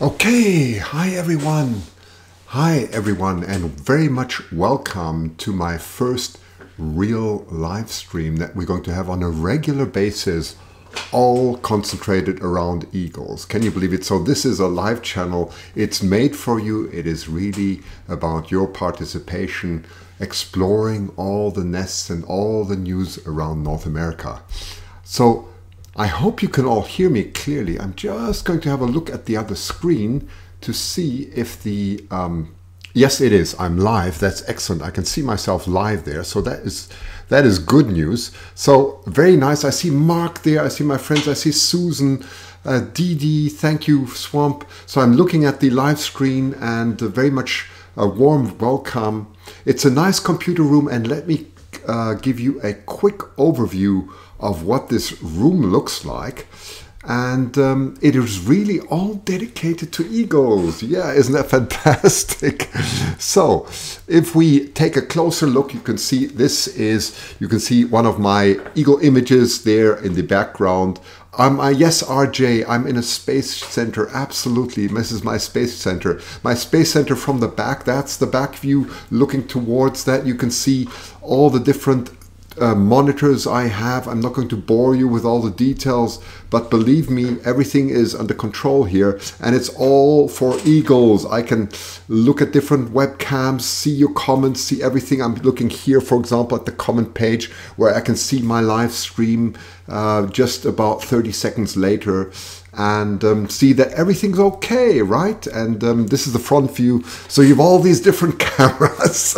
Okay, hi everyone, and very much welcome to my first real live stream that we're going to have on a regular basis, all concentrated around eagles. Can you believe it? So this is a live channel. It's made for you. It is really about your participation, exploring all the nests and all the news around North America. So I hope you can all hear me clearly. I'm just going to have a look at the other screen to see if the... yes, it is. I'm live. That's excellent. I can see myself live there. So that is good news. So very nice. I see Mark there. I see my friends. I see Susan, Dee Dee. Thank you, Swamp. So I'm looking at the live screen and very much a warm welcome. It's a nice computer room, and let me give you a quick overview of what this room looks like. And it is really all dedicated to eagles. Yeah, isn't that fantastic? So if we take a closer look, you can see you can see one of my eagle images there in the background. Yes, RJ, I'm in a space center. Absolutely, this is my space center. My space center from the back, that's the back view looking towards that. You can see all the different monitors I have. I'm not going to bore you with all the details, but believe me, everything is under control here, and it's all for eagles. I can look at different webcams, see your comments, see everything. I'm looking here, for example, at the comment page where I can see my live stream just about 30 seconds later, and see that everything's okay, right? And this is the front view. So you have all these different cameras.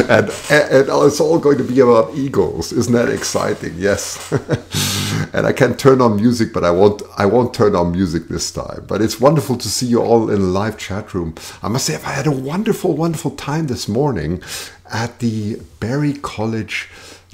and it's all going to be about eagles. Isn't that exciting? Yes. And I can turn on music, but I won't turn on music this time. But it's wonderful to see you all in a live chat room. I must say, I had a wonderful, wonderful time this morning at the Berry College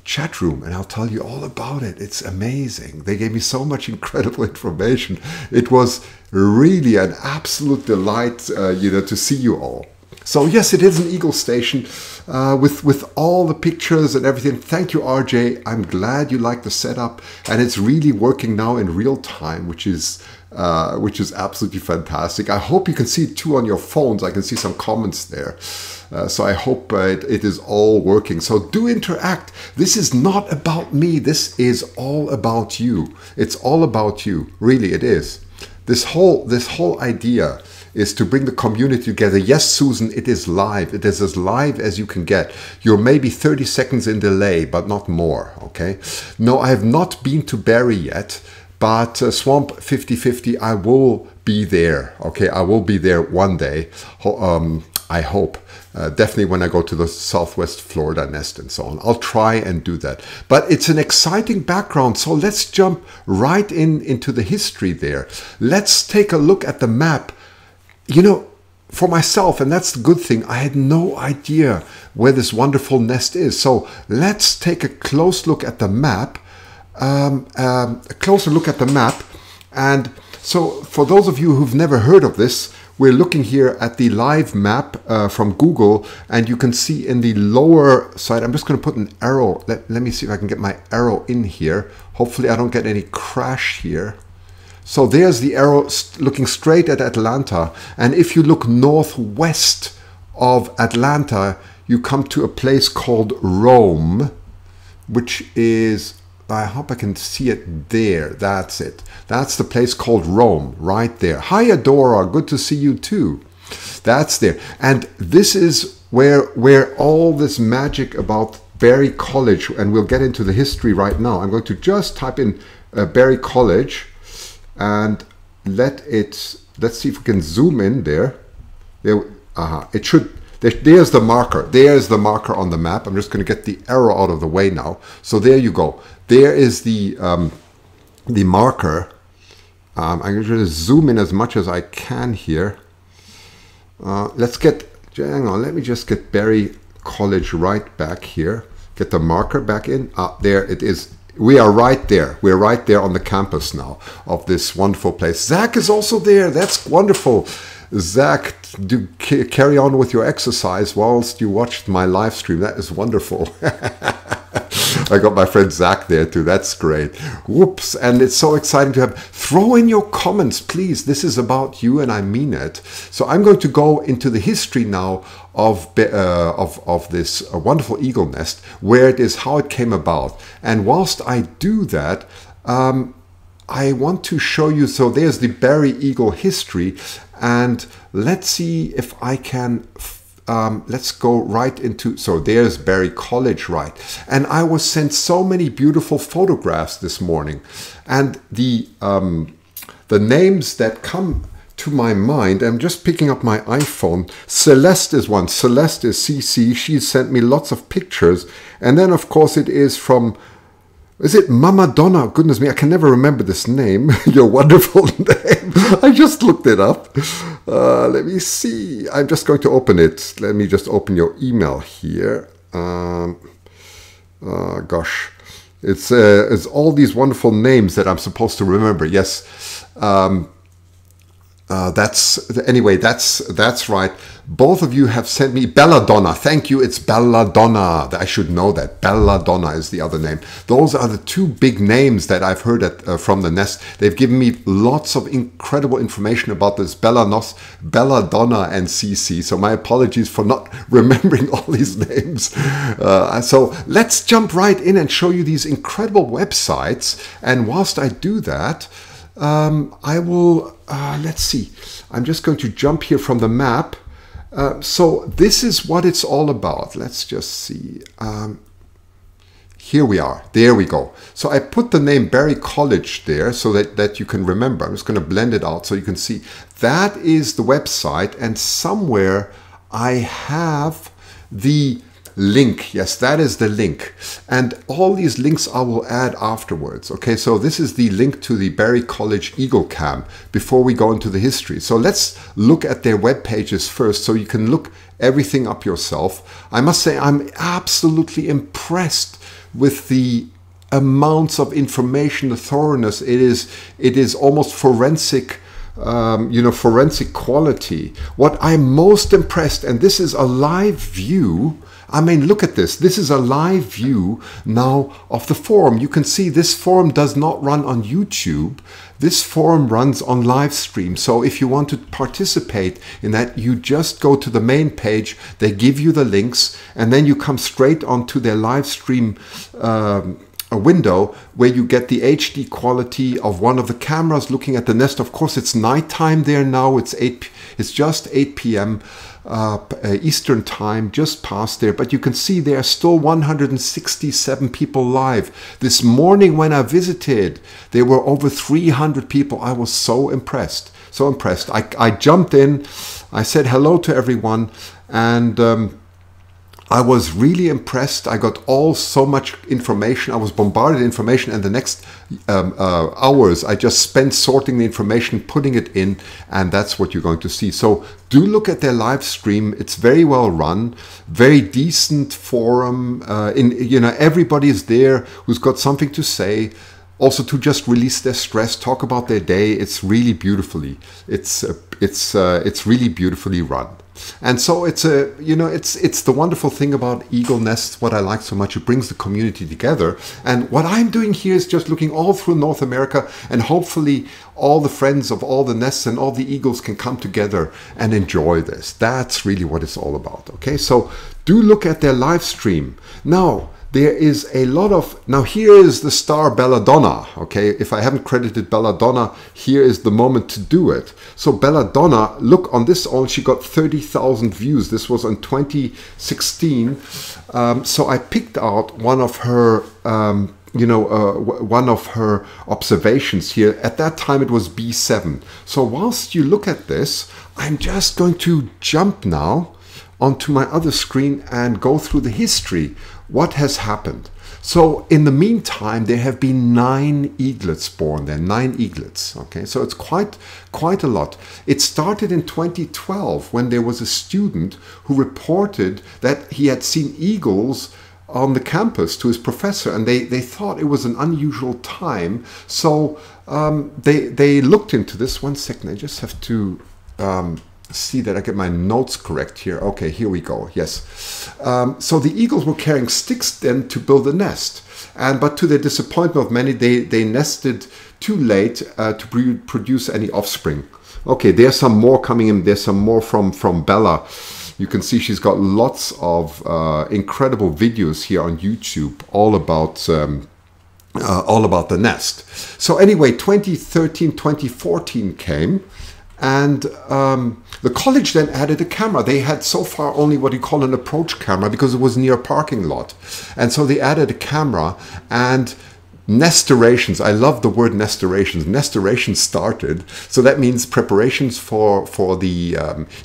chat room, and I'll tell you all about it. It's amazing. They gave me so much incredible information. It was really an absolute delight, to see you all. So yes, it is an eagle station with all the pictures and everything. Thank you, RJ. I'm glad you like the setup, and it's really working now in real time, which is absolutely fantastic. I hope you can see it too on your phones. I can see some comments there. So I hope it is all working. So do interact. This is not about me. This is all about you. It's all about you. Really, it is. This whole idea is to bring the community together. Yes, Susan, it is live. It is as live as you can get. You're maybe 30 seconds in delay, but not more, okay? No, I have not been to Barrie yet, but Swamp 50/50, I will be there, okay? I will be there one day, I hope. Definitely when I go to the Southwest Florida nest and so on. I'll try and do that. But it's an exciting background, so let's jump right into the history there. Let's take a look at the map. You know, for myself, and that's the good thing, I had no idea where this wonderful nest is. So let's take a close look at the map. A closer look at the map. And so for those of you who've never heard of this, we're looking here at the live map from Google, and you can see in the lower side, I'm just going to put an arrow. Let me see if I can get my arrow in here. Hopefully I don't get any crash here. So there's the arrow looking straight at Atlanta. And if you look northwest of Atlanta, you come to a place called Rome, which is, I hope I can see it there. That's it. That's the place called Rome, right there. Hi, Adora. Good to see you too. That's there. And this is where all this magic about Berry College, and we'll get into the history right now. I'm going to just type in Berry College, and let's see if we can zoom in there. It should. There's the marker. There's the marker on the map. I'm just going to get the arrow out of the way now. So there you go. There is the marker. I'm going to zoom in as much as I can here. Hang on. Let me just get Berry College right back here. Get the marker back in. There it is. We are right there. We're right there on the campus now of this wonderful place. Zach is also there. That's wonderful. Zach, do carry on with your exercise whilst you watched my live stream. That is wonderful. I got my friend Zach there too. That's great. Whoops. And it's so exciting to have. Throw in your comments, please. This is about you and I mean it. So I'm going to go into the history now of this wonderful eagle nest, where it is, how it came about. And whilst I do that, I want to show you, so there's the Barry Eagle history, and let's see if I can, let's go right into, so there's Barry College, right? And I was sent so many beautiful photographs this morning, and the names that come to my mind, I'm just picking up my iPhone. Celeste is one. Celeste is CC. She sent me lots of pictures, and then of course it is from, is it Mama Donna? Goodness me, I can never remember this name. Your wonderful name. I just looked it up. Let me see. I'm just going to open it. Let me just open your email here. Gosh. It's all these wonderful names that I'm supposed to remember. Yes. That's right. Both of you have sent me Belladonna. Thank you. It's Belladonna. I should know that. Belladonna is the other name. Those are the two big names that I've heard from the nest. They've given me lots of incredible information about this Belladonna and CC. So my apologies for not remembering all these names. So let's jump right in and show you these incredible websites. And whilst I do that, I will, let's see, I'm just going to jump here from the map. So this is what it's all about. Let's just see. Here we are. There we go. So I put the name Barry College there so that you can remember. I'm just going to blend it out so you can see. That is the website, and somewhere I have the link. Yes, that is the link, and all these links I will add afterwards. Okay, so this is the link to the Barry College Eagle Cam before we go into the history. So let's look at their web pages first so you can look everything up yourself. I must say I'm absolutely impressed with the amounts of information, the thoroughness. It is almost forensic, forensic quality. What I'm most impressed, and this is a live view, I mean, look at this. This is a live view now of the forum. You can see this forum does not run on YouTube. This forum runs on live stream. So if you want to participate in that, you just go to the main page. They give you the links, and then you come straight onto their live stream a window where you get the HD quality of one of the cameras looking at the nest. Of course, it's nighttime there now. It's just 8 p.m. Eastern time, just past there, but you can see there are still 167 people live. This morning when I visited, there were over 300 people. I was so impressed, so impressed. I jumped in, I said hello to everyone, and I was really impressed. I got so much information. I was bombarded with information, and the next hours I just spent sorting the information, putting it in, and that's what you're going to see. So do look at their live stream. It's very well run, very decent forum. Everybody is there who's got something to say. Also to just release their stress, talk about their day. It's really beautifully. It's really beautifully run. And so it's the wonderful thing about Eagle Nest, what I like so much. It brings the community together. And what I'm doing here is just looking all through North America, and hopefully all the friends of all the nests and all the eagles can come together and enjoy this. That's really what it's all about. Okay, so do look at their live stream. Now, there is a lot of, now here is the star Belladonna, okay? If I haven't credited Belladonna, here is the moment to do it. So Belladonna, look on this all, she got 30,000 views. This was in 2016. So I picked out one of her, one of her observations here. At that time it was B7. So whilst you look at this, I'm just going to jump now onto my other screen and go through the history. What has happened? So in the meantime, there have been 9 eaglets born there, 9 eaglets. Okay, so it's quite a lot. It started in 2012 when there was a student who reported that he had seen eagles on the campus to his professor, and they thought it was an unusual time. So they looked into this. One second, I just have to see that I get my notes correct here. Okay, here we go. Yes. So the eagles were carrying sticks then to build a nest. But to the disappointment of many, they nested too late to produce any offspring. Okay, there's some more coming in. There's some more from Bella. You can see she's got lots of incredible videos here on YouTube all about the nest. So anyway, 2013, 2014 came, and the college then added a camera. They had so far only what you call an approach camera because it was near a parking lot. And so they added a camera, and nestorations, I love the word nestorations. Nestorations started, so that means preparations for the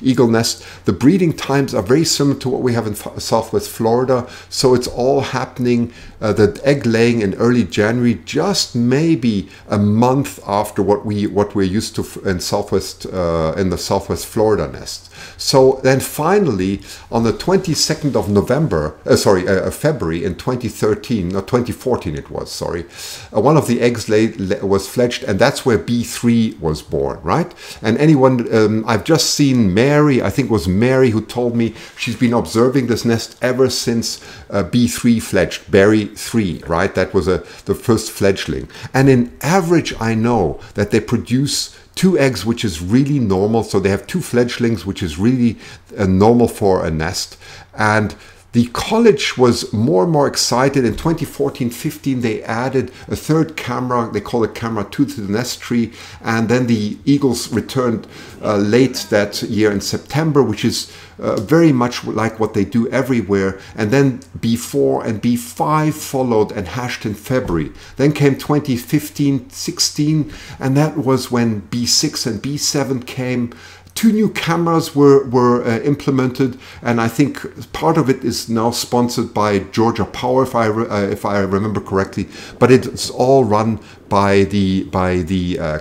eagle nest. The breeding times are very similar to what we have in Southwest Florida, so it's all happening, the egg laying in early January, just maybe a month after what we're used to in the Southwest Florida nest. So then finally, on the 22nd of February in 2013, no, 2014 it was, sorry, one of the eggs was fledged, and that's where B3 was born, right? And anyone, I've just seen Mary, I think it was Mary who told me she's been observing this nest ever since B3 fledged, Berry 3, right? That was the first fledgling. And in average, I know that they produce 2 eggs, which is really normal. So they have 2 fledglings, which is really normal for a nest. And the college was more and more excited. In 2014-15, they added a 3rd camera. They call it camera 2 to the nest tree. And then the eagles returned late that year in September, which is very much like what they do everywhere. And then B4 and B5 followed and hatched in February. Then came 2015-16, and that was when B6 and B7 came. 2 new cameras were implemented, and I think part of it is now sponsored by Georgia Power, if I remember correctly. But it's all run by the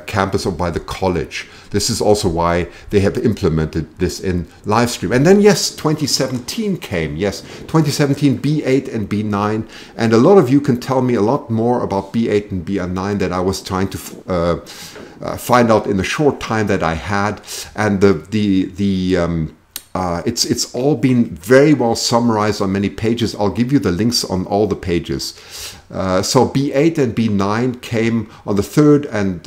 campus or by the college. This is also why they have implemented this in live stream. And then yes, 2017 came. Yes, 2017 B8 and B9, and a lot of you can tell me a lot more about B8 and B9 that I was trying to find out in the short time that I had. And it's all been very well summarized on many pages. I'll give you the links on all the pages. So B8 and B9 came on the 3rd and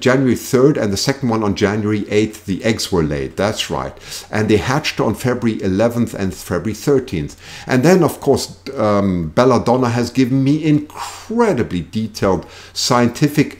January 3rd, and the second one on January 8th, the eggs were laid. That's right. And they hatched on February 11th and February 13th. And then, of course, Belladonna has given me incredibly detailed scientific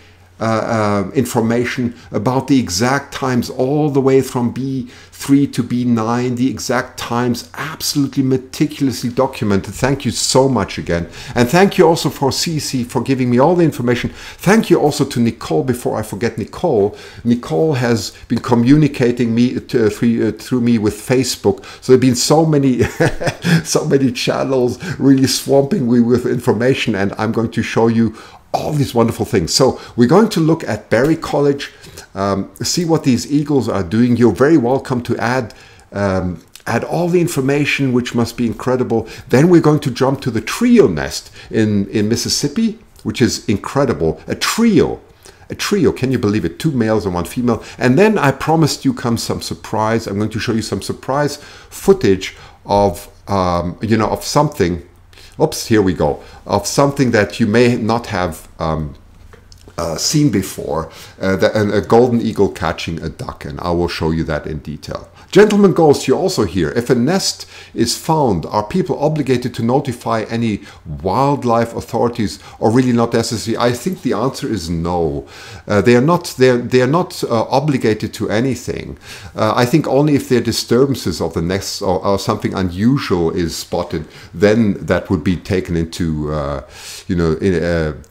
information about the exact times all the way from B3 to B9, the exact times, absolutely meticulously documented. Thank you so much again. And thank you also for CC for giving me all the information. Thank you also to Nicole, before I forget Nicole. Nicole has been communicating through me with Facebook. So there have been so many, so many channels really swamping me with information, and I'm going to show you all these wonderful things. So we're going to look at Berry College, see what these eagles are doing. You're very welcome to add all the information, which must be incredible. Then we're going to jump to the trio nest in Mississippi, which is incredible. A trio, can you believe it? 2 males and 1 female. And then I promised you some surprise. I'm going to show you some surprise footage of, of something. Oops, here we go. Of something that you may not have seen before, a golden eagle catching a duck, and I will show you that in detail. Gentlemen Ghost, you're also here. If a nest is found, are people obligated to notify any wildlife authorities, or really not necessary? I think the answer is no. They are not obligated to anything. I think only if there are disturbances of the nest or something unusual is spotted, then that would be taken into,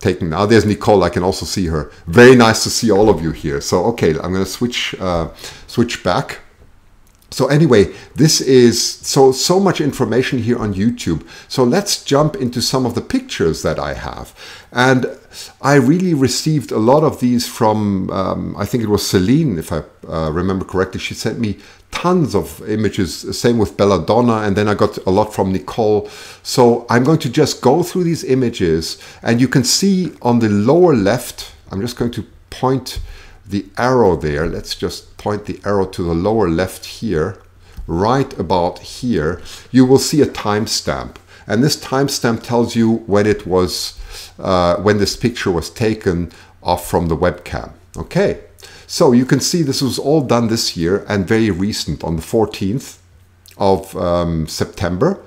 taken. Now there's Nicole. I can also see her. Very nice to see all of you here. So okay, I'm going to switch back. So anyway, this is so much information here on YouTube. So let's jump into some of the pictures that I have. And I really received a lot of these from, I think it was Celine, if I remember correctly. She sent me tons of images, same with Belladonna, and then I got a lot from Nicole. So I'm going to just go through these images, and you can see on the lower left, I'm just going to point the arrow there, let's just point the arrow to the lower left here, right about here, you will see a timestamp. And this timestamp tells you when it was, when this picture was taken off from the webcam. Okay, so you can see this was all done this year and very recent on the 14th of September.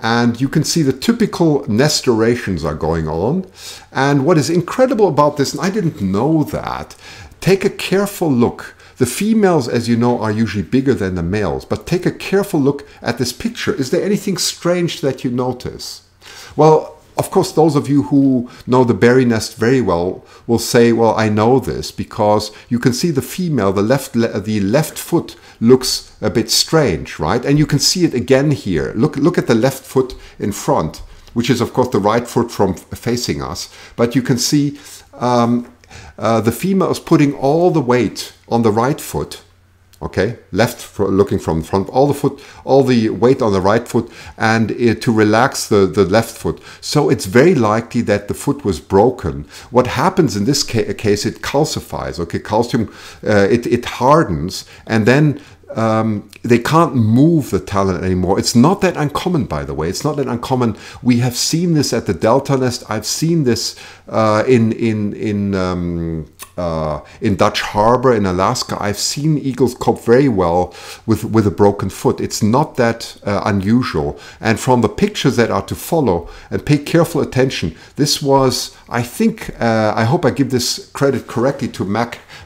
And you can see the typical nestorations are going on. And what is incredible about this, and I didn't know that, take a careful look. The females, as you know, are usually bigger than the males, but take a careful look at this picture. Is there anything strange that you notice? Well, of course, those of you who know the berry nest very well will say, well, I know this, because you can see the female, the left foot looks a bit strange, right? And you can see it again here. Look at the left foot in front, which is, of course, the right foot from facing us. But you can see the female is putting all the weight on the right foot, okay, looking from front, all the weight on the right foot, and to relax the left foot. So it's very likely that the foot was broken. What happens in this case, it calcifies, okay, calcium, it hardens, and then they can't move the talon anymore. It's not that uncommon, by the way. It's not that uncommon. We have seen this at the Delta Nest. I've seen this in Dutch Harbor in Alaska. I've seen eagles cope very well with a broken foot. It's not that unusual. And from the pictures that are to follow, and pay careful attention, this was, I think, I hope I give this credit correctly to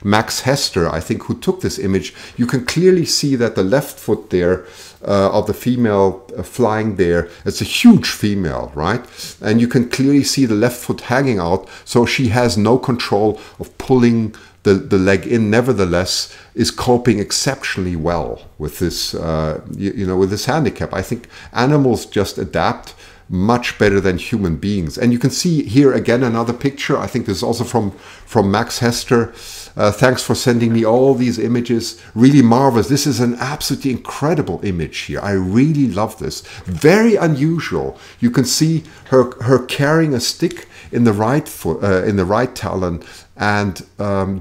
Max Hester, I think, who took this image. You can clearly see that the left foot there of the female flying there, it's a huge female, right? And you can clearly see the left foot hanging out, so she has no control of pulling the leg in. Nevertheless, is coping exceptionally well with this, with this handicap. I think animals just adapt much better than human beings. And you can see here again another picture. I think this is also from Max Hester. Thanks for sending me all these images. Really marvelous. This is an absolutely incredible image here. I really love this. Very unusual. You can see her carrying a stick in the right foot, in the right talon, and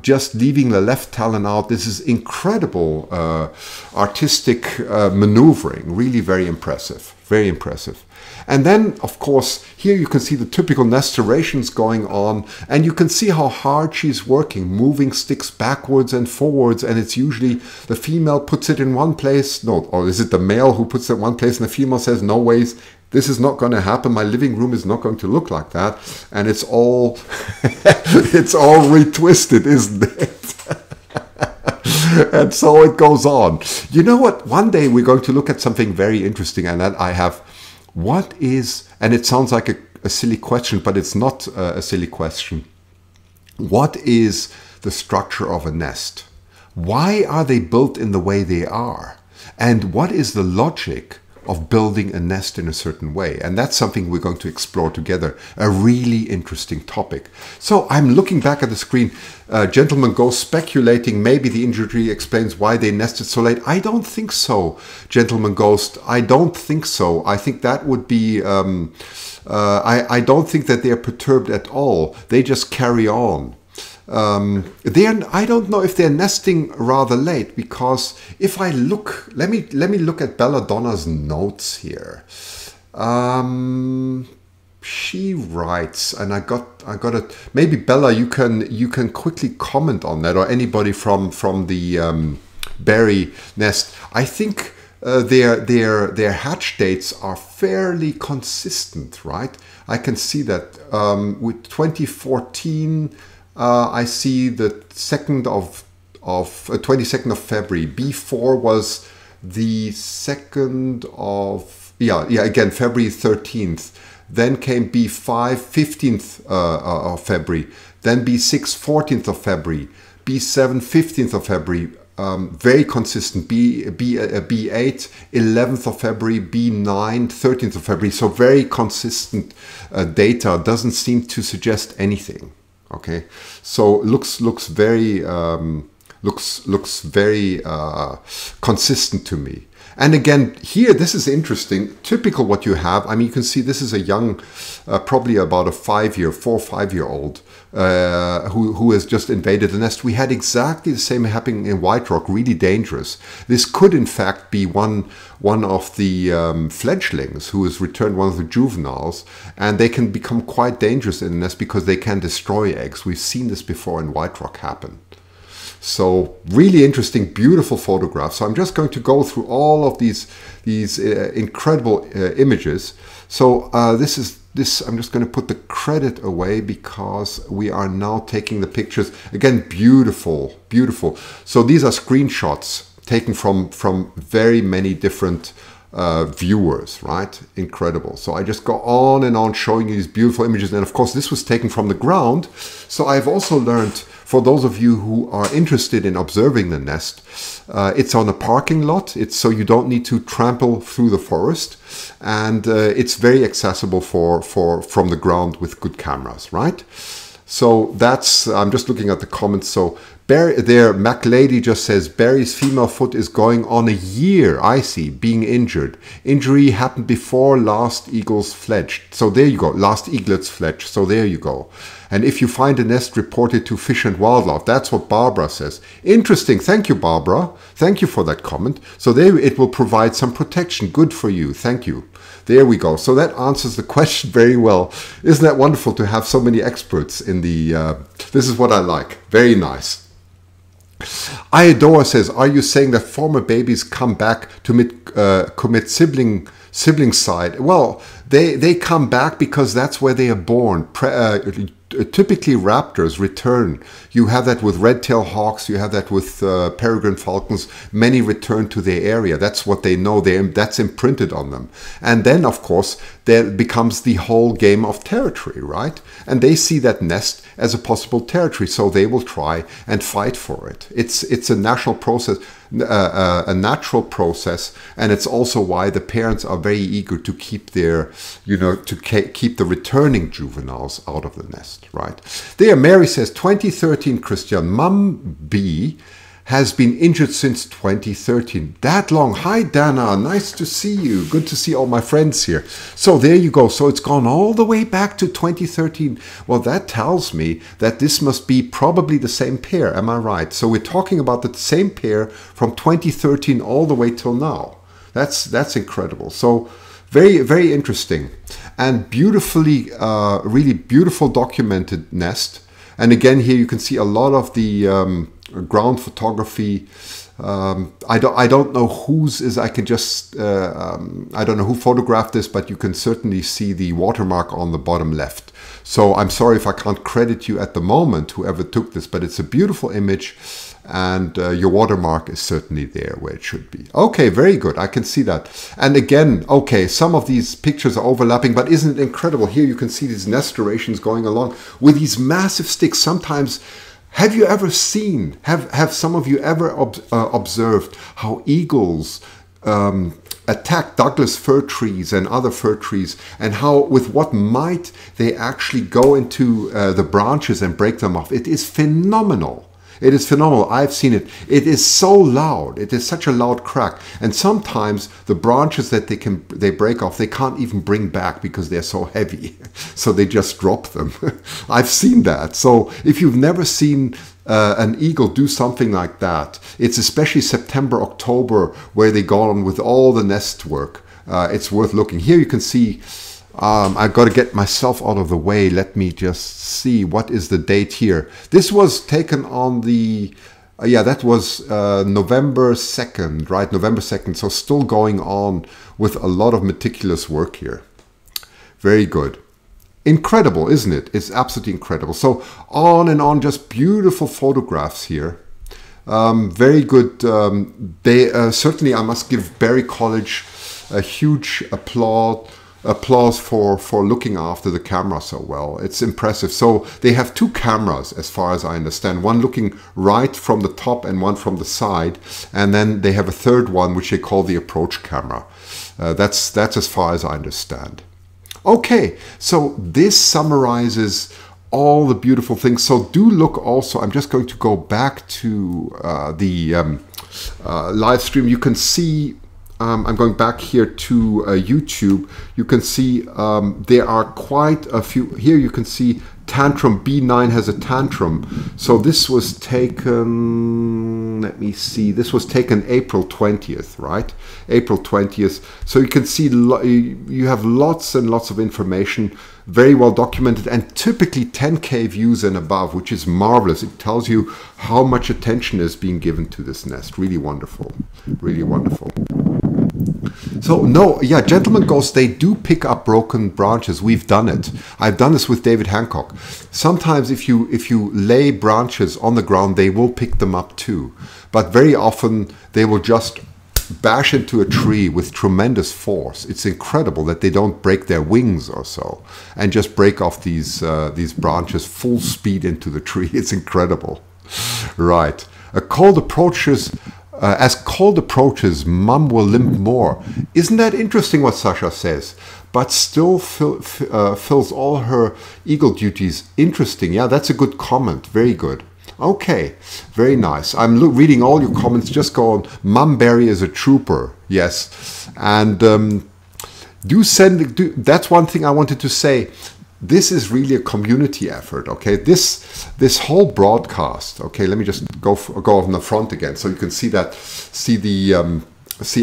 just leaving the left talon out. This is incredible artistic maneuvering. Really very impressive. Very impressive. And then, of course, here you can see the typical nestorations going on, and you can see how hard she's working, moving sticks backwards and forwards, and it's usually the female puts it in one place, no, or is it the male who puts it in one place, and the female says, no ways, this is not going to happen, my living room is not going to look like that, and it's all, it's all retwisted, isn't it? And so it goes on. You know what, one day we're going to look at something very interesting, and that I have, what is, and it sounds like a silly question, but it's not a silly question. What is the structure of a nest? Why are they built in the way they are? And what is the logic of building a nest in a certain way? And that's something we're going to explore together. A really interesting topic. So I'm looking back at the screen. Gentleman Ghost speculating maybe the injury explains why they nested so late. I don't think so, Gentleman Ghost. I don't think so. I think that would be... I don't think that they're perturbed at all. They just carry on. I don't know if they're nesting rather late, because if I look, let me look at Belladonna's notes here. She writes, and I got it. Maybe Bella, you can quickly comment on that, or anybody from the berry nest. I think their hatch dates are fairly consistent, right? I can see that with 2014. I see the 22nd of February. B4 was the 2nd of, again, February 13th. Then came B5, 15th of February. Then B6, 14th of February. B7, 15th of February. Very consistent. B8, 11th of February. B9, 13th of February. So very consistent data. Doesn't seem to suggest anything. Okay, so looks very looks very consistent to me. And again, here, this is interesting. Typical what you have. I mean, you can see this is a young, probably about a 4 or 5 year old who has just invaded the nest. We had exactly the same happening in White Rock, really dangerous. This could, in fact, be one of the fledglings who has returned, one of the juveniles, and they can become quite dangerous in the nest because they can destroy eggs. We've seen this before in White Rock happen. So really interesting, beautiful photographs. So I'm just going to go through all of these incredible images. So I'm just going to put the credit away because we are now taking the pictures. Again, beautiful, beautiful. So these are screenshots taken from very many different viewers, right? Incredible. So I just go on and on showing you these beautiful images. And of course, this was taken from the ground. So I've also learned, for those of you who are interested in observing the nest, it's on a parking lot. It's so you don't need to trample through the forest, and it's very accessible from the ground with good cameras, right? So that's, I'm just looking at the comments. So Barry, there, MacLady just says, Barry's female foot is going on a year, I see, being injured. Injury happened before last eagles fledged. So there you go, last eaglets fledged. So there you go. And if you find a nest, report it to Fish and Wildlife. That's what Barbara says. Interesting. Thank you, Barbara. Thank you for that comment. So there it will provide some protection. Good for you. Thank you. There we go. So that answers the question very well. Isn't that wonderful to have so many experts in the... this is what I like. Very nice. Iodora says, are you saying that former babies come back to commit sibling-side? Well, they come back because that's where they are born. Typically raptors return. You have that with red-tailed hawks, you have that with peregrine falcons. Many return to their area. That's what they know. That's imprinted on them. And then, of course, there becomes the whole game of territory, right? And they see that nest as a possible territory, so they will try and fight for it. It's a natural process, and it's also why the parents are very eager to keep their, keep the returning juveniles out of the nest, right? There, Mary says, 2013, Christian, Mum B has been injured since 2013. That long. Hi, Dana. Nice to see you. Good to see all my friends here. So there you go. So it's gone all the way back to 2013. Well, that tells me that this must be probably the same pair. Am I right? So we're talking about the same pair from 2013 all the way till now. That's incredible. So very, very interesting and beautifully, really beautiful documented nest. And again, here you can see a lot of the ground photography. I don't know whose is. I can just I don't know who photographed this, but you can certainly see the watermark on the bottom left. So I'm sorry if I can't credit you at the moment, whoever took this, but it's a beautiful image, and your watermark is certainly there where it should be. Okay, very good. I can see that. And again, okay, some of these pictures are overlapping, but isn't it incredible? Here you can see these nest durations going along with these massive sticks. Sometimes, have you ever seen, have some of you ever observed how eagles attack Douglas fir trees and other fir trees, and how, with what might, they actually go into the branches and break them off? It is phenomenal. It is phenomenal. I've seen it. It is so loud. It is such a loud crack. And sometimes the branches that they break off, they can't even bring back because they're so heavy. So they just drop them. I've seen that. So if you've never seen an eagle do something like that, it's especially September, October, where they go on with all the nest work. It's worth looking. Here you can see, I've got to get myself out of the way. Let me just see, what is the date here? This was taken on the, yeah, that was November 2nd, right? November 2nd. So still going on with a lot of meticulous work here. Very good. Incredible, isn't it? It's absolutely incredible. So on and on, just beautiful photographs here. Very good. Certainly, I must give Berry College a huge applause for looking after the camera so well. It's impressive. So they have two cameras, as far as I understand, one looking right from the top and one from the side, and then they have a third one which they call the approach camera. That's as far as I understand. Okay, so this summarizes all the beautiful things. So do look also, I'm just going to go back to the live stream. You can see, I'm going back here to YouTube. You can see there are quite a few. Here you can see tantrum, B9 has a tantrum. So this was taken, let me see, this was taken April 20th, right? April 20th. So you can see you have lots and lots of information, very well documented, and typically 10K views and above, which is marvelous. It tells you how much attention is being given to this nest. Really wonderful, really wonderful. So no, yeah, gentlemen ghosts, they do pick up broken branches. We've done it. I've done this with David Hancock. Sometimes if you lay branches on the ground, they will pick them up too. But very often they will just bash into a tree with tremendous force. It's incredible that they don't break their wings or so and just break off these branches full speed into the tree. It's incredible. Right. As cold approaches, Mum will limp more. Isn't that interesting what Sasha says? But still fills all her eagle duties. Interesting. Yeah, that's a good comment. Very good. Okay, very nice. I'm reading all your comments. Just go on. Mum Berry is a trooper. Yes. And that's one thing I wanted to say. This is really a community effort, okay? This whole broadcast, okay? Let me just go on the front again, so you can see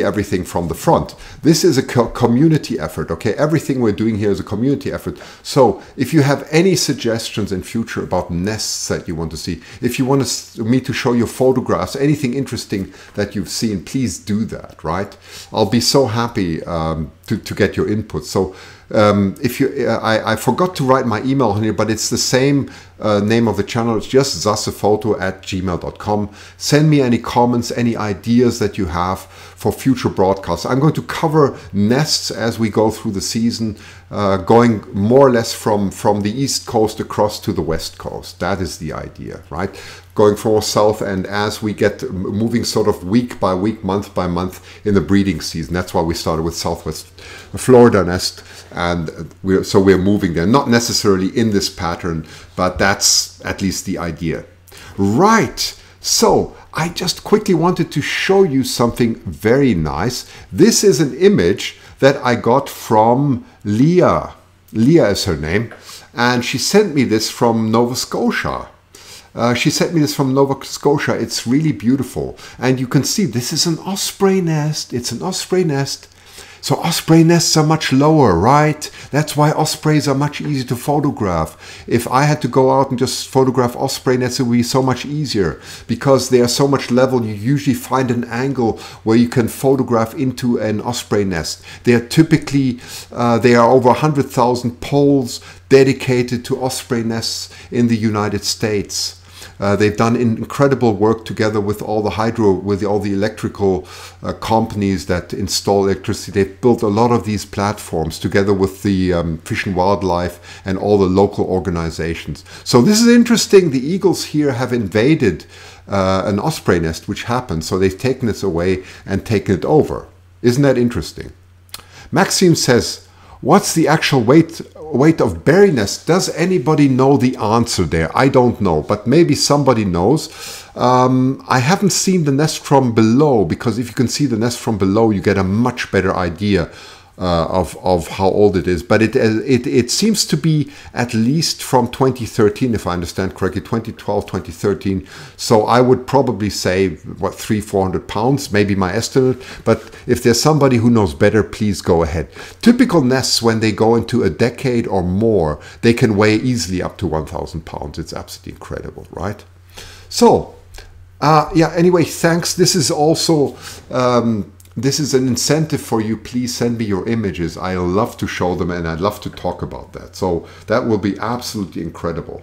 everything from the front. This is a community effort, okay? Everything we're doing here is a community effort. So if you have any suggestions in future about nests that you want to see, if you want me to show you photographs, anything interesting that you've seen, please do that, right? I'll be so happy to get your input. So I forgot to write my email here, but it's the same name of the channel. It's just SassePhoto@gmail.com. Send me any comments, any ideas that you have for future broadcasts. I'm going to cover nests as we go through the season, going more or less from the East Coast across to the West Coast. That is the idea, right? Going from south, and as we get moving sort of week by week, month by month in the breeding season. That's why we started with Southwest Florida nest, and we're moving there. Not necessarily in this pattern, but that's at least the idea. Right, so I just quickly wanted to show you something very nice. This is an image that I got from Leah. Leah is her name, and she sent me this from Nova Scotia. It's really beautiful. And you can see this is an osprey nest. It's an osprey nest. So osprey nests are much lower, right? That's why ospreys are much easier to photograph. If I had to go out and just photograph osprey nests, it would be so much easier because they are so much level. You usually find an angle where you can photograph into an osprey nest. They are typically, there are over 100,000 poles dedicated to osprey nests in the United States. They've done incredible work together with all the electrical companies that install electricity. They've built a lot of these platforms together with the Fish and Wildlife and all the local organizations. So this is interesting. The eagles here have invaded an osprey nest, which happened. So they've taken this away and taken it over. Isn't that interesting? Maxime says, what's the actual weight of berry nest? Does anybody know the answer there? I don't know, but maybe somebody knows. I haven't seen the nest from below, because if you can see the nest from below, you get a much better idea of how old it is. But it seems to be at least from 2013, if I understand correctly, 2012, 2013. So I would probably say, what, 300-400 pounds, maybe my estimate. But if there's somebody who knows better, please go ahead. Typical nests, when they go into a decade or more, they can weigh easily up to 1,000 pounds. It's absolutely incredible, right? So, yeah, anyway, thanks. This is also... this is an incentive for you. Please send me your images. I love to show them and I'd love to talk about that. So that will be absolutely incredible.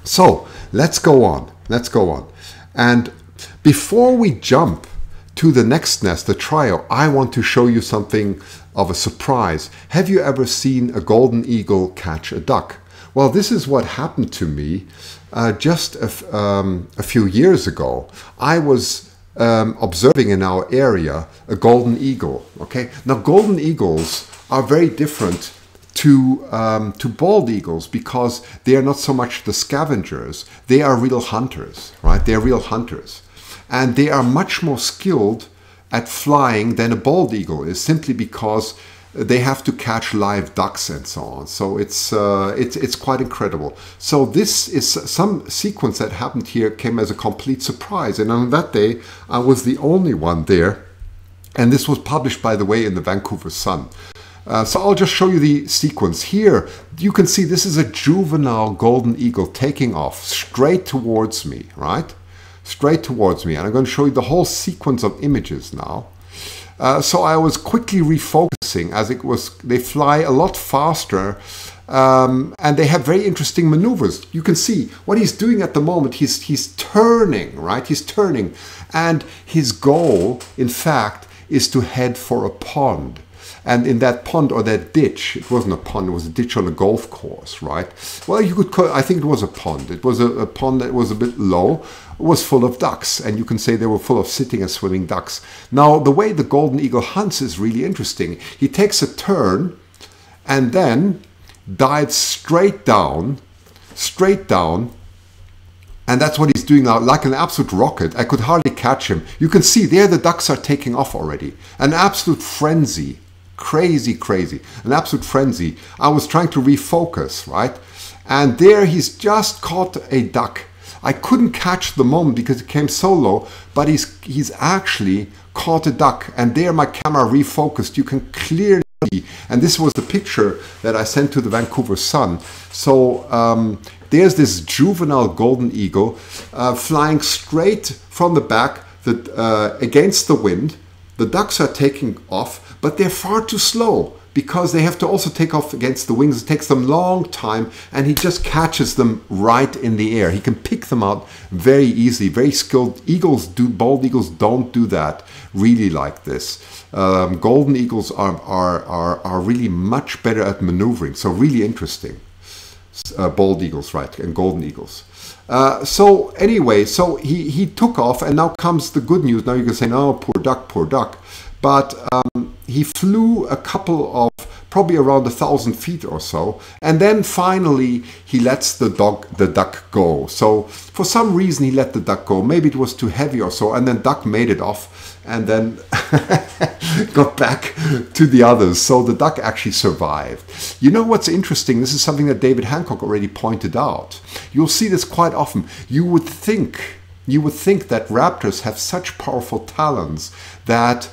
So let's go on. Let's go on. And before we jump to the next nest, the trio, I want to show you something of a surprise. Have you ever seen a golden eagle catch a duck? Well, this is what happened to me just a few years ago. I was observing in our area a golden eagle. Okay, now golden eagles are very different to bald eagles because they are not so much the scavengers. They are real hunters, right? They are real hunters. And they are much more skilled at flying than a bald eagle is, simply because they have to catch live ducks and so on. So it's quite incredible. So this is some sequence that happened here, came as a complete surprise. And on that day, I was the only one there. And this was published, by the way, in the Vancouver Sun. So I'll just show you the sequence. Here, you can see this is a juvenile golden eagle taking off straight towards me, right? Straight towards me. And I'm going to show you the whole sequence of images now. So I was quickly refocusing as it was, they fly a lot faster and they have very interesting maneuvers. You can see what he's doing at the moment. He's turning, right? He's turning. And his goal, in fact, is to head for a pond. And in that pond or that ditch, it wasn't a pond, it was a ditch on a golf course, right? Well, you could call, I think it was a pond. It was a pond that was a bit low, it was full of ducks. And you can say they were full of sitting and swimming ducks. Now, the way the golden eagle hunts is really interesting. He takes a turn and then dives straight down. And that's what he's doing now, like an absolute rocket. I could hardly catch him. You can see there the ducks are taking off already. An absolute frenzy. Crazy, crazy. An absolute frenzy. I was trying to refocus, right? And there he's just caught a duck. I couldn't catch the moment because it came so low, but he's actually caught a duck. And there my camera refocused. You can clearly see. And this was the picture that I sent to the Vancouver Sun. So there's this juvenile golden eagle flying straight from the back against the wind. The ducks are taking off, but they're far too slow because they have to also take off against the wings. It takes them a long time, and he just catches them right in the air. He can pick them out very easily, very skilled. Bald eagles don't do that really like this. Golden eagles are really much better at maneuvering, so really interesting. Bald eagles, right, and golden eagles. So anyway, so he took off, and now comes the good news. Now you can say, no, poor duck, poor duck. But he flew a couple of, probably around 1,000 feet or so, and then finally he lets the duck go. So for some reason he let the duck go. Maybe it was too heavy or so, and then duck made it off and then got back to the others. So the duck actually survived. You know what's interesting? This is something that David Hancock already pointed out. You'll see this quite often. You would think that raptors have such powerful talons that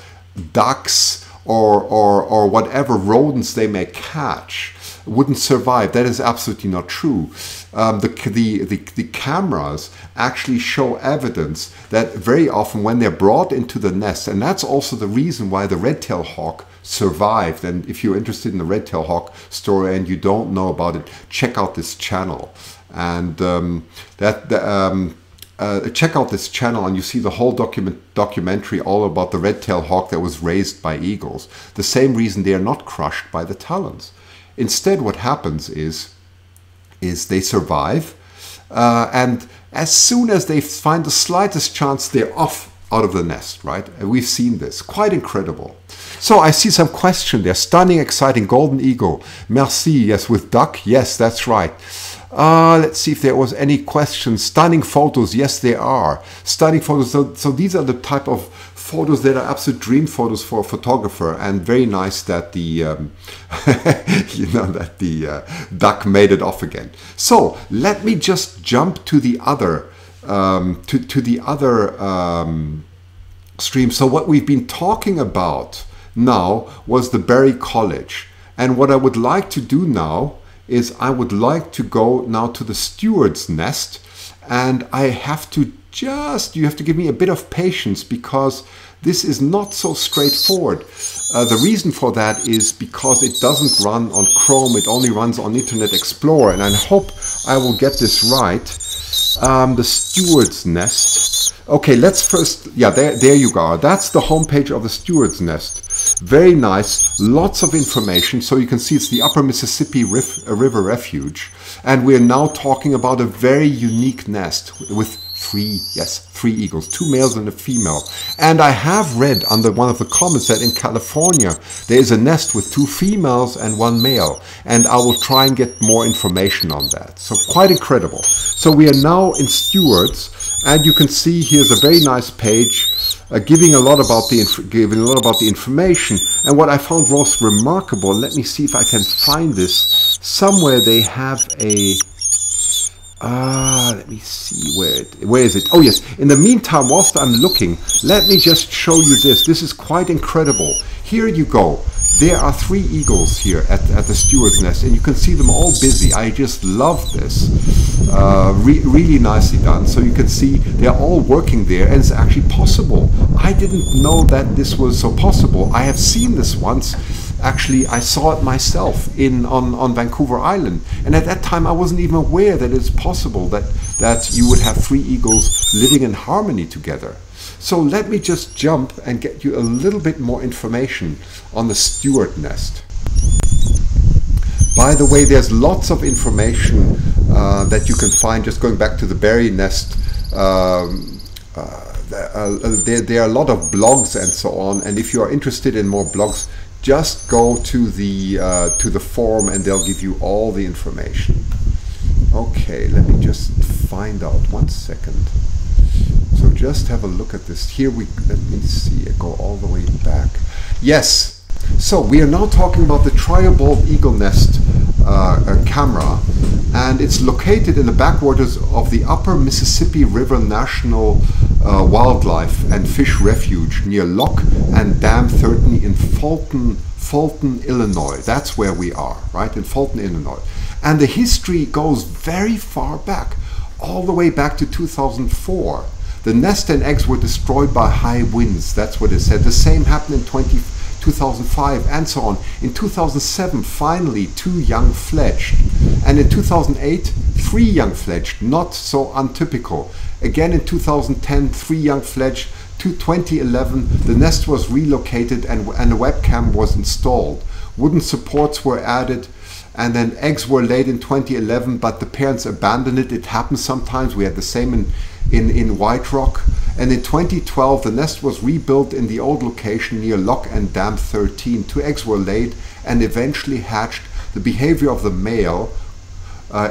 ducks or whatever rodents they may catch wouldn't survive. That is absolutely not true. The cameras actually show evidence that very often when they're brought into the nest, and that's also the reason why the red-tailed hawk survived. And if you're interested in the red-tailed hawk story and you don't know about it, check out this channel. And check out this channel and you see the whole documentary all about the red-tailed hawk that was raised by eagles. The same reason they are not crushed by the talons. Instead, what happens is they survive, and as soon as they find the slightest chance, they're off out of the nest, right? And we've seen this. Quite incredible. So I see some question there. Stunning, exciting, golden eagle. Merci. Yes, with duck. Yes, that's right. Let's see if there was any questions. Stunning photos. Yes, there are. Stunning photos. So these are the type of photos that are absolute dream photos for a photographer, and very nice that the duck made it off again. So let me just jump to the other stream. So what we've been talking about now was the Berry College, and what I would like to do now is I would like to go now to the Stewards Nest, and I have to you have to give me a bit of patience because this is not so straightforward. The reason for that is because it doesn't run on Chrome, it only runs on Internet Explorer, and I hope I will get this right. The Stewards Nest. Okay, let's first, yeah, there you go. That's the homepage of the Stewards Nest. Very nice, lots of information. So you can see it's the Upper Mississippi River Refuge. And we're now talking about a very unique nest with three eagles, 2 males and a female. And I have read under one of the comments that in California there is a nest with 2 females and 1 male, and I will try and get more information on that. So quite incredible. So we are now in Stewards, and you can see here's a very nice page giving a lot about the information. And what I found most remarkable, let me see if I can find this somewhere. They have a let me see where is it? Oh yes, in the meantime, whilst I'm looking, let me just show you this. This is quite incredible. Here you go. There are 3 eagles here at the Stewards Nest, and you can see them all busy. I just love this. Really nicely done. So you can see they're all working there, and it's actually possible. I didn't know that this was so possible. I have seen this once. Actually, I saw it myself on Vancouver Island, and at that time I wasn't even aware that it's possible that you would have 3 eagles living in harmony together. So let me just jump and get you a little bit more information on the Stewards Nest. By the way, there's lots of information that you can find just going back to the berry nest. There are a lot of blogs and so on, and if you are interested in more blogs, just go to the forum and they'll give you all the information. Okay, let me just find out 1 second. So just have a look at this. Here let me see, I go all the way back. Yes, so we are now talking about the tri-bald eagle nest camera, and it's located in the backwaters of the Upper Mississippi River National Wildlife and Fish Refuge near Lock and Dam 13 in Fulton, Illinois. That's where we are, right, in Fulton, Illinois. And the history goes very far back, all the way back to 2004. The nest and eggs were destroyed by high winds. That's what it said. The same happened in 2005 and so on. In 2007, finally, 2 young fledged. And in 2008, 3 young fledged, not so untypical. Again in 2010, 3 young fledged. To 2011, the nest was relocated and a webcam was installed. Wooden supports were added, and then eggs were laid in 2011, but the parents abandoned it. It happens sometimes. We had the same in White Rock. And in 2012, the nest was rebuilt in the old location near Lock and Dam 13. 2 eggs were laid and eventually hatched. The behavior of the male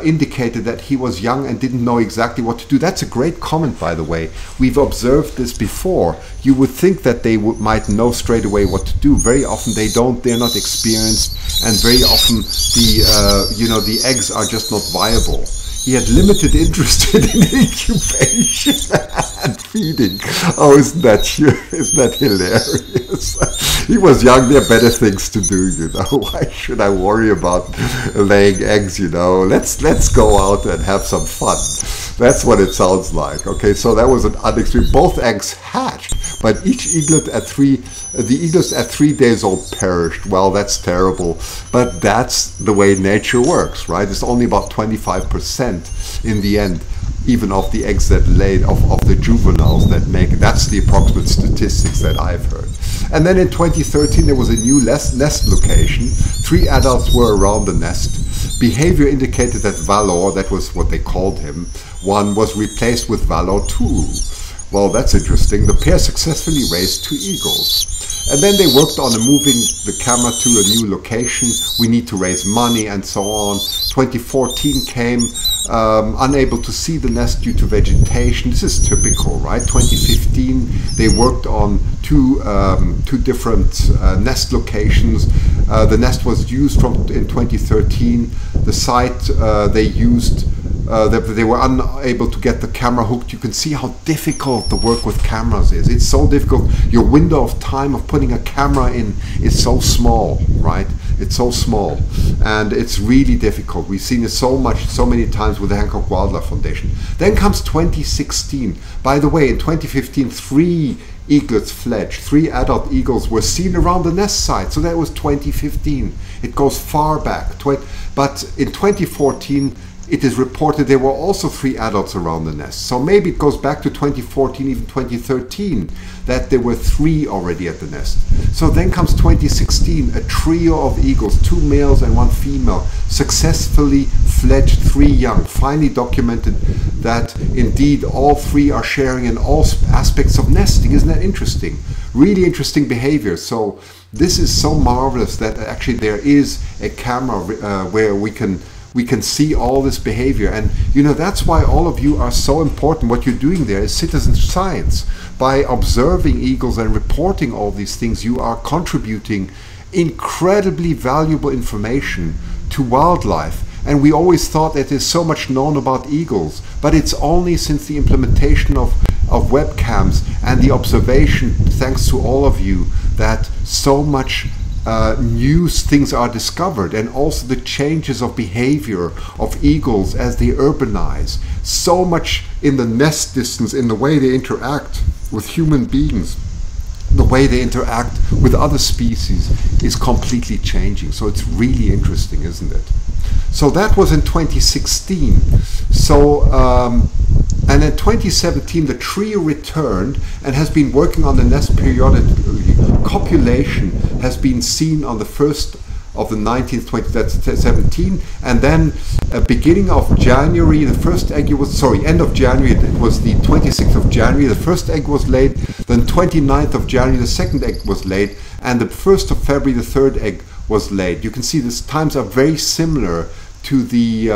indicated that he was young and didn't know exactly what to do. That's a great comment, by the way. We've observed this before. You would think that they might know straight away what to do. Very often they don't. They're not experienced, and very often the eggs are just not viable. He had limited interest in incubation and feeding. Oh, isn't that hilarious? He was young, there are better things to do, you know. Why should I worry about laying eggs, you know? Let's go out and have some fun. That's what it sounds like. Okay, so that was an unexpected. Both eggs hatched, but each eaglet the eaglets at 3 days old perished. Well, that's terrible, but that's the way nature works, right? It's only about 25% in the end, even of the eggs that laid, of the juveniles that make it. That's the approximate statistics that I've heard. And then in 2013, there was a new nest location. 3 adults were around the nest. Behavior indicated that Valor, that was what they called him, 1 was replaced with Valor 2. Well, that's interesting. The pair successfully raised 2 eagles. And then they worked on moving the camera to a new location. We need to raise money and so on. 2014 came, unable to see the nest due to vegetation. This is typical, right? 2015, they worked on two different nest locations. The nest was used in 2013. The site they used, they were unable to get the camera hooked. You can see how difficult the work with cameras is. It's so difficult. Your window of time of putting a camera in is so small, right? It's so small, and it's really difficult. We've seen it so many times with the Hancock Wildlife Foundation. Then comes 2016. By the way, in 2015, 3 eaglets fledged. 3 adult eagles were seen around the nest site. So that was 2015. It goes far back. But in 2014, it is reported there were also 3 adults around the nest. So maybe it goes back to 2014, even 2013, that there were 3 already at the nest. So then comes 2016, a trio of eagles, 2 males and 1 female, successfully fledged 3 young, finally documented that indeed all 3 are sharing in all aspects of nesting. Isn't that interesting? Really interesting behavior. So this is so marvelous that actually there is a camera where we can see all this behavior. And you know, that's why all of you are so important. What you're doing there is citizen science. By observing eagles and reporting all these things, you are contributing incredibly valuable information to wildlife. And we always thought that there's so much known about eagles, but it's only since the implementation of webcams and the observation, thanks to all of you, that so much new things are discovered, and also the changes of behavior of eagles as they urbanize. So much in the nest distance, in the way they interact with human beings, the way they interact with other species is completely changing. So it's really interesting, isn't it? So that was in 2016. So and in 2017 the trio returned and has been working on the nest periodically. Copulation has been seen on the 1st of the 19th, 2017, and then beginning of January, the first egg was, sorry, end of January, it was the 26th of January, the first egg was laid, then 29th of January, the second egg was laid, and the 1st of February, the third egg was laid. You can see these times are very similar to the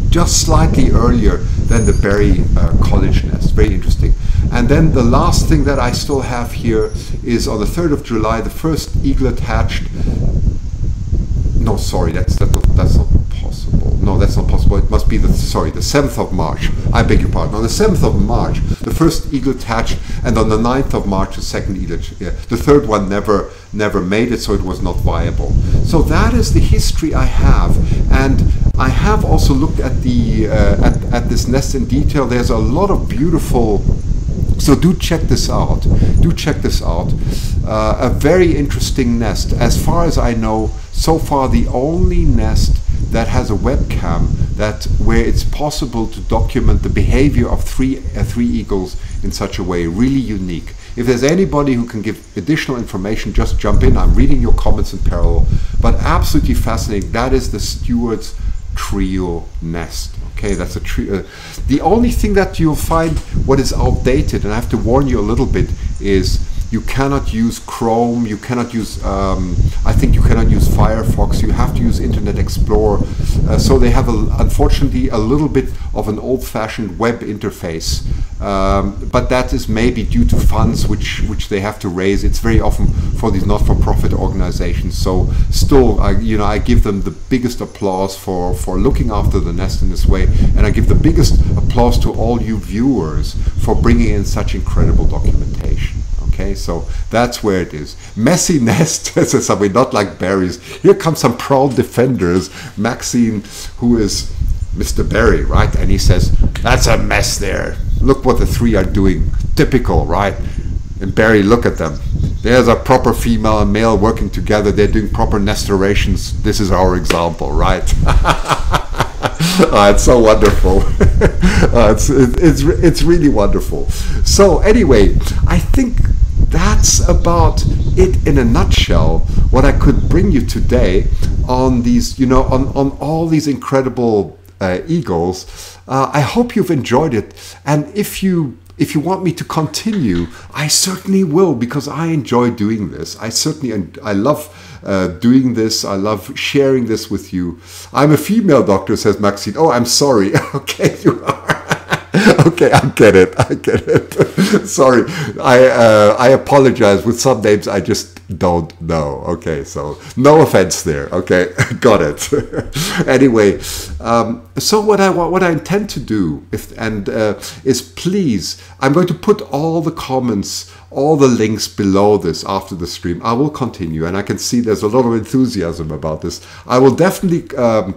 just slightly earlier than the berry college nest. Very interesting. And then the last thing that I still have here is on the 3rd of July, the first eaglet hatched. No, sorry, that's not possible. No, that's not possible. It must be the 7th of March. I beg your pardon. On the 7th of March, the first eaglet hatched, and on the 9th of March, the second eaglet. Yeah, the third one never made it, so it was not viable. So that is the history I have, and I have also looked at the at this nest in detail. There's a lot of beautiful. So do check this out. Do check this out. A very interesting nest. As far as I know, so far the only nest that has a webcam where it's possible to document the behavior of three eagles in such a way. Really unique. If there's anybody who can give additional information, just jump in. I'm reading your comments in parallel. But absolutely fascinating. That is the Stewards Trio Nest. Okay, that's a trio. The only thing that you'll find what is outdated, and I have to warn you a little bit, is you cannot use Chrome, you cannot use, I think you cannot use Firefox, you have to use Internet Explorer. So they have, unfortunately, a little bit of an old-fashioned web interface. But that is maybe due to funds which they have to raise. It's very often for these not-for-profit organizations. So still, I give them the biggest applause for looking after the nest in this way. And I give the biggest applause to all you viewers for bringing in such incredible documentation. Okay, so that's where it is. Messy nest, says somebody, not like berries. Here comes some proud defenders. Maxine, who is Mr. Berry, right? And he says, that's a mess there. Look what the 3 are doing. Typical, right? And Barry, look at them. There's a proper female and male working together. They're doing proper nestorations. This is our example, right? It's so wonderful. It's really wonderful. So anyway, I think that's about it in a nutshell. What I could bring you today on these, on all these incredible eagles. I hope you've enjoyed it, and if you want me to continue, I certainly will, because I enjoy doing this. I love doing this. I love sharing this with you. I'm a female doctor, says Maxine. Oh, I'm sorry. Okay, you are. Okay, I get it. Sorry, I apologize. With some names, I just don't know. Okay, so no offense there. Okay, got it. Anyway, so what I intend to do is please, I'm going to put all the comments, all the links below this after the stream. I will continue, and I can see there's a lot of enthusiasm about this. I will definitely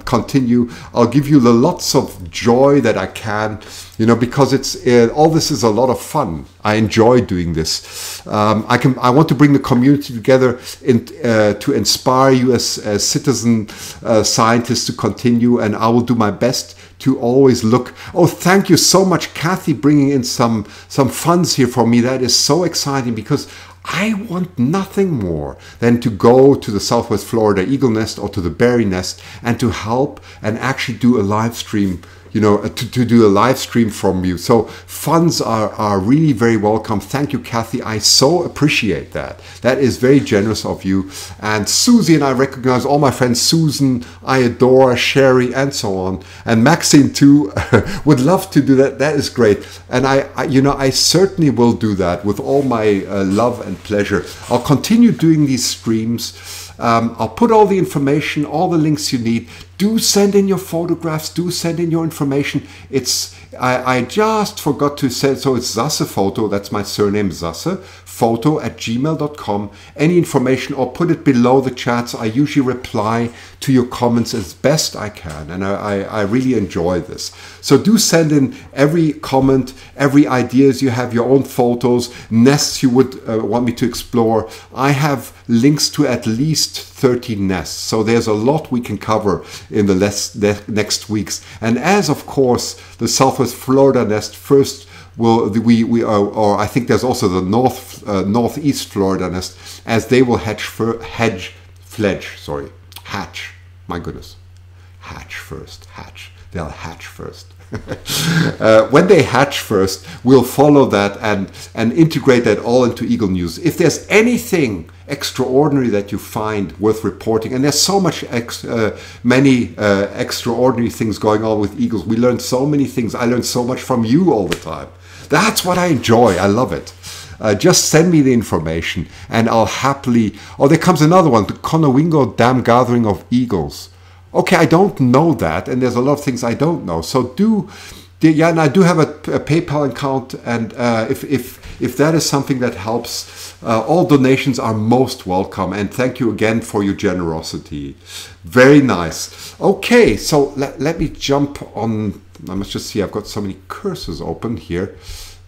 continue. I'll give you the lots of joy that I can, because it's all this is a lot of fun. I enjoy doing this. I want to bring the community together to inspire you as citizen scientists to continue, and I will do my best to always look. Oh, thank you so much, Kathy, bringing in some funds here for me. That is so exciting, because I want nothing more than to go to the Southwest Florida Eagle Nest or to the Berry Nest and to help and actually do a live stream, you know, to do a live stream from you. So funds are really very welcome. Thank you, Kathy. I so appreciate that. That is very generous of you. And Susie and I recognize all my friends, Susan, Iadora, Sherry, and so on. And Maxine too, would love to do that. That is great. And I certainly will do that with all my love and pleasure. I'll continue doing these streams. I'll put all the information, all the links you need. Do send in your photographs. Do send in your information. I just forgot to say, so it's SassePhoto. That's my surname, SassePhoto@gmail.com. Any information, or put it below the chats. I usually reply to your comments as best I can, and I really enjoy this. So do send in every comment, every ideas you have, your own photos, nests you would want me to explore. I have links to at least 30 nests, so there's a lot we can cover in the next weeks. And as of course the Southwest Florida Nest first will, or I think there's also the Northeast Florida Nest, as they will hatch. My goodness, they'll hatch first. When they hatch first, we'll follow that and integrate that all into Eagle News. If there's anything extraordinary that you find worth reporting, and there's so much many extraordinary things going on with eagles. We learn so many things. I learn so much from you all the time. That's what I enjoy. I love it. Just send me the information and I'll happily... Oh, there comes another one, the Conowingo Dam Gathering of Eagles. Okay, I don't know that, and there's a lot of things I don't know. So and I do have a PayPal account, and if that is something that helps, all donations are most welcome. And thank you again for your generosity. Very nice. Okay, so let me jump on. I must just see, I've got so many cursors open here.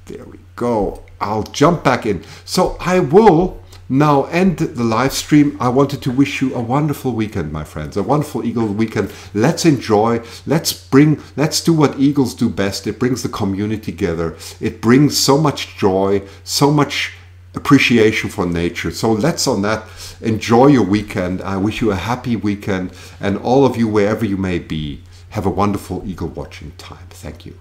There we go. I'll jump back in. So I will now end the live stream. I wanted to wish you a wonderful weekend, my friends, a wonderful Eagle weekend. Let's enjoy, let's do what eagles do best. It brings the community together. It brings so much joy, so much appreciation for nature. So let's on that enjoy your weekend. I wish you a happy weekend, and all of you, wherever you may be, have a wonderful eagle watching time. Thank you.